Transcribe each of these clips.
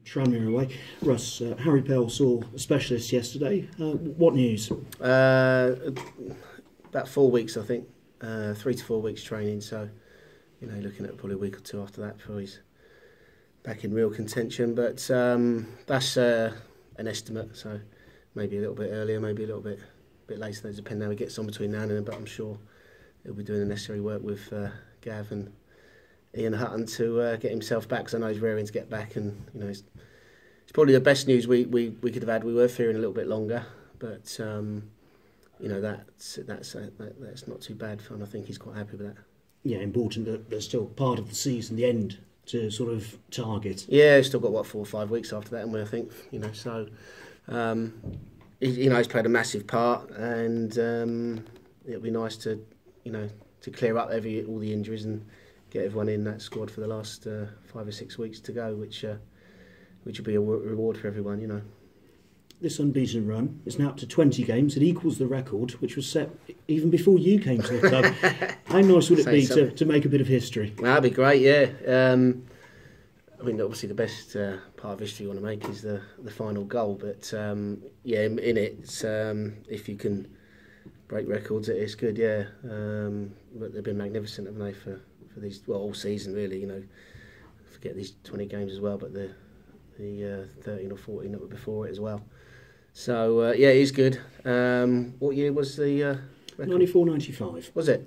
Tranmere away. Russ, Harry Pell saw a specialist yesterday. What news? About 4 weeks, I think. 3 to 4 weeks training. So, looking at probably a week or two after that before he's back in real contention. But that's an estimate. So maybe a little bit earlier, maybe a little bit later. That depends how he gets on between now and then. But I'm sure he'll be doing the necessary work with Gav and Ian Hutton to get himself back. Because I know he's raring to get back, and it's probably the best news we could have had. We were fearing a little bit longer, but that's not too bad. And I think he's quite happy with that. Yeah, important that there's still part of the season, the end, to sort of target. Yeah, he's still got 4 or 5 weeks after that, and I think so. He's played a massive part, and it'll be nice to clear up all the injuries and get everyone in that squad for the last 5 or 6 weeks to go, which will be a reward for everyone. This unbeaten run is now up to 20 games. It equals the record, which was set even before you came to the club. How nice would it be to make a bit of history? Well, that'd be great, yeah. Obviously the best part of history you want to make is the final goal. But, in it, if you can break records, it's good, yeah. But they've been magnificent, haven't they, for these, all season, really, Forget these 20 games as well, but the 13 or 14 that were before it as well. So, it is good. What year was the record? 94-95. Was it?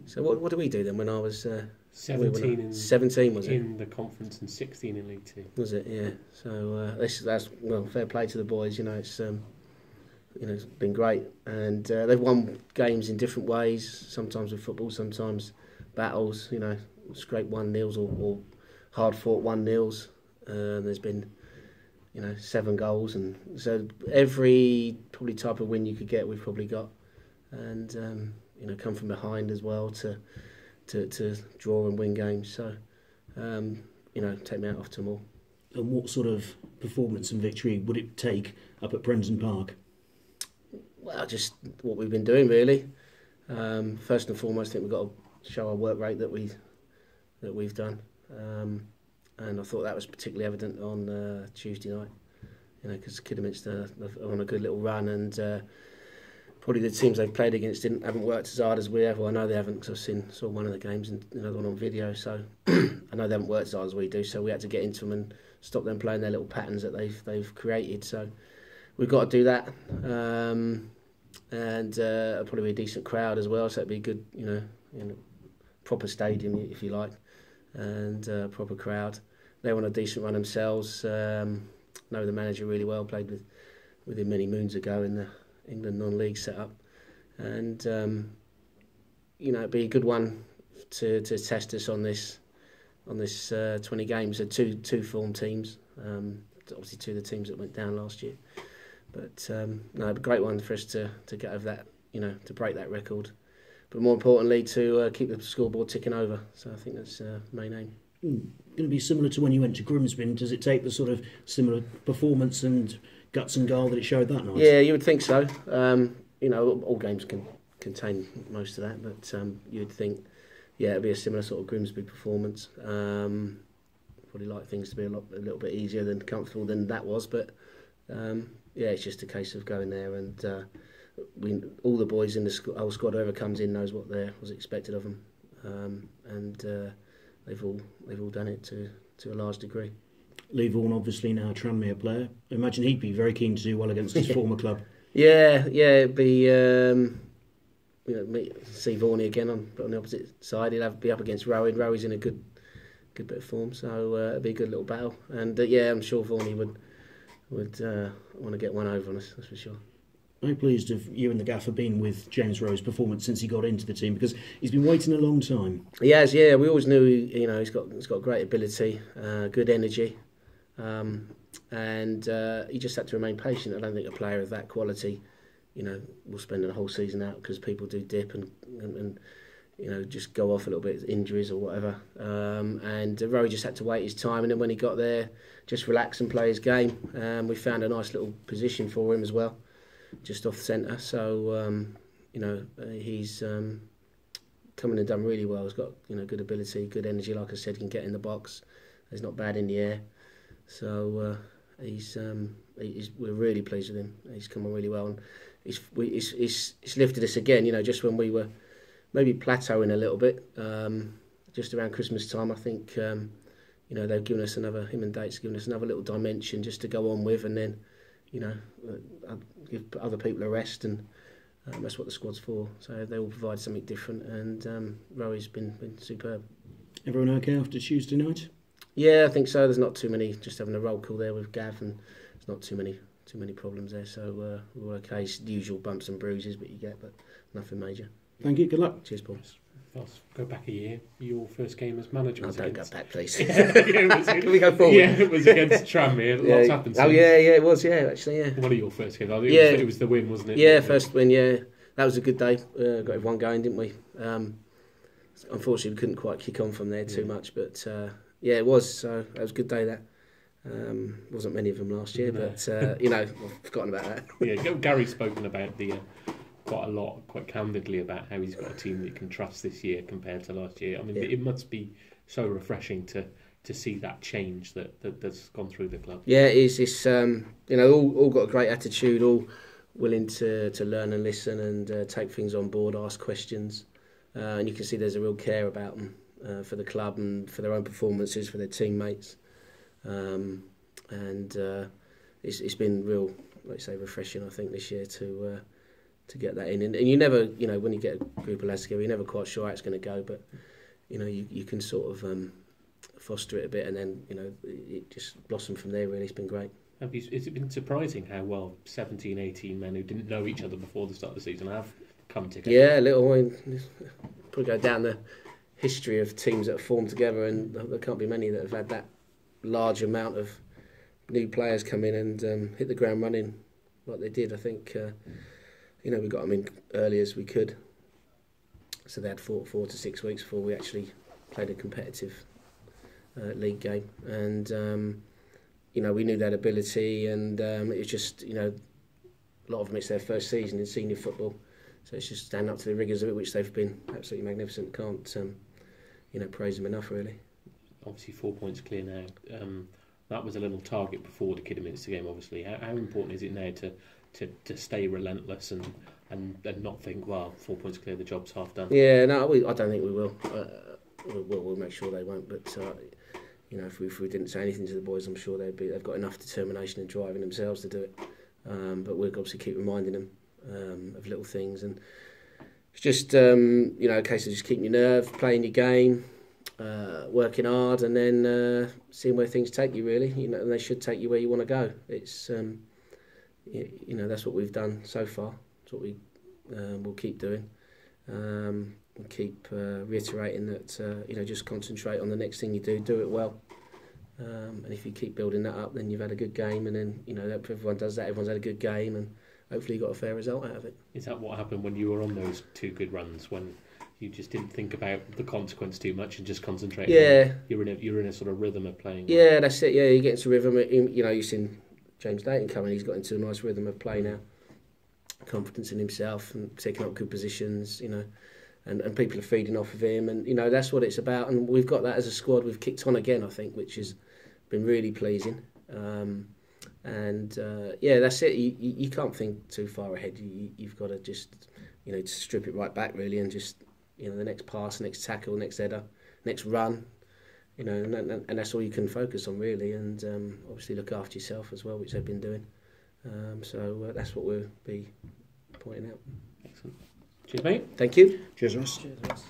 So what did we do then when I was... 17 17 was it? In the conference and 16 in League Two. Was it? Yeah. So that's fair play to the boys. It's it's been great, and they've won games in different ways. Sometimes with football, sometimes battles. Scrape 1-0s or hard fought 1-0s. There's been 7 goals, and so every probably type of win you could get, we've probably got, and come from behind as well to draw and win games. So, take me out off to them all. And what sort of performance and victory would it take up at Prenton Park? Well, just what we've been doing, really. First and foremost, I think we've got to show our work rate that we've done. And I thought that was particularly evident on Tuesday night. Because Kidderminster are on a good little run, and probably the teams they've played against haven't worked as hard as we have. Well, I know they haven't, because I saw one of the games and another one on video. So I know they haven't worked as hard as we do. So we had to get into them and stop them playing their little patterns that they've created. So we've got to do that, and probably be a decent crowd as well. So it'd be good, proper stadium if you like, and proper crowd. They want a decent run themselves. Know the manager really well. Played with him many moons ago in the England non-league setup, and it'd be a good one to test us on this 20 games. So two form teams, obviously 2 of the teams that went down last year, but a great one for us to get over that, to break that record, but more importantly to keep the scoreboard ticking over. So I think that's main aim. Going to be similar to when you went to Grimsby. Does it take the sort of similar performance and guts and guile that it showed that night? Yeah, you would think so. All games can contain most of that, but you'd think, it'd be a similar sort of Grimsby performance. Probably like things to be a little bit easier than comfortable than that was, but it's just a case of going there, and all the boys in the whole squad, whoever comes in, knows what's expected of them, and they've all done it to a large degree. Lee Vaughan, obviously now a Tranmere player. I imagine he'd be very keen to do well against his former club. Yeah, it'd be see Vaughan again on the opposite side. He'll be up against Rowan. Rowan's in a good bit of form, so it'd be a good little battle. And I'm sure Vaughan would want to get one over on us. That's for sure. How pleased have you and the gaffer been with James Rowe's performance since he got into the team? Because he's been waiting a long time. He has, yeah. We always knew, he's got great ability, good energy, and he just had to remain patient. I don't think a player of that quality, will spend the whole season out, because people do dip and just go off a little bit, injuries or whatever. And Rowe just had to wait his time, and then when he got there, just relax and play his game. We found a nice little position for him as well, just off centre. So he's come in and done really well. He's got good ability, good energy. Like I said, he can get in the box. He's not bad in the air. So we're really pleased with him. He's come on really well, and it's lifted us again. Just when we were maybe plateauing a little bit, just around Christmas time, I think they've given us him and Date's given us another little dimension just to go on with, and then give other people a rest, and that's what the squad's for. So they all provide something different, and Rory's been superb. Everyone okay after Tuesday night? Yeah, I think so. There's not too many. Just having a roll call there with Gav, and there's not too many problems there. So we're okay. It's the usual bumps and bruises, but nothing major. Thank you. Good luck. Cheers, Paul. Let's go back a year. Your first game as manager was don't go back, please. Can we go forward? Yeah, it was against Tranmere. Lots happened since. Oh, yeah, it was, actually, yeah. One of your first games. It was the win, wasn't it? Yeah, first win, yeah. That was a good day. Got everyone going, didn't we? Unfortunately, we couldn't quite kick on from there too much, but it was. So that was a good day, that. Wasn't many of them last year, but, I've forgotten about that. Yeah, Gary's spoken about quite candidly about how he's got a team that he can trust this year compared to last year. I mean, it must be so refreshing to see that change that's gone through the club. Yeah, it is. It's all got a great attitude, all willing to learn and listen and take things on board, ask questions, and you can see there's a real care about them for the club and for their own performances, for their teammates, and it's been real, like I say, refreshing. I think this year to get that in, and you never, when you get a group of lads together, you're never quite sure how it's going to go, but you can sort of foster it a bit, and then it just blossomed from there. Really, it's been great. Has it been surprising how well 17, 18 men who didn't know each other before the start of the season have come together? Yeah, a little. Probably go down the history of teams that have formed together, and there can't be many that have had that large amount of new players come in and hit the ground running like they did. I think we got them in early as we could, so they had 4 to 6 weeks before we actually played a competitive league game, and we knew that ability, and it was just a lot of them, it's their first season in senior football, so it's just standing up to the rigours of it, which they've been absolutely magnificent. Can't praise them enough, really. Obviously 4 points clear now. That was a little target before the Kidderminster game, obviously. How important is it now to stay relentless and not think, well, 4 points clear, the job's half done? Yeah, no, I don't think we will. We'll make sure they won't, but if we didn't say anything to the boys, I'm sure they've got enough determination and drive in themselves to do it. But we'll obviously keep reminding them of little things, and it's just a case of just keeping your nerve, playing your game, working hard, and then seeing where things take you. Really, and they should take you where you want to go. It's that's what we've done so far. That's what we'll keep doing. We'll keep reiterating that just concentrate on the next thing you do it well, and if you keep building that up, then you've had a good game, and then if everyone does that, everyone's had a good game, and hopefully you got a fair result out of it. Is that what happened when you were on those 2 good runs, when you just didn't think about the consequence too much and just concentrate? Yeah, you're in a sort of rhythm of playing. Yeah, that's it. Yeah, you get into rhythm. You've seen James Dayton coming; he's got into a nice rhythm of play now. Confidence in himself and taking up good positions. And people are feeding off of him, and that's what it's about. And we've got that as a squad. We've kicked on again, I think, which has been really pleasing. That's it. You can't think too far ahead. You've got to just to strip it right back, really, and just the next pass, next tackle, next header, next run. And that's all you can focus on, really. And obviously look after yourself as well, which they've been doing. So that's what we'll be pointing out. Excellent. Cheers, mate. Thank you. Cheers, Ross. Cheers, Ross.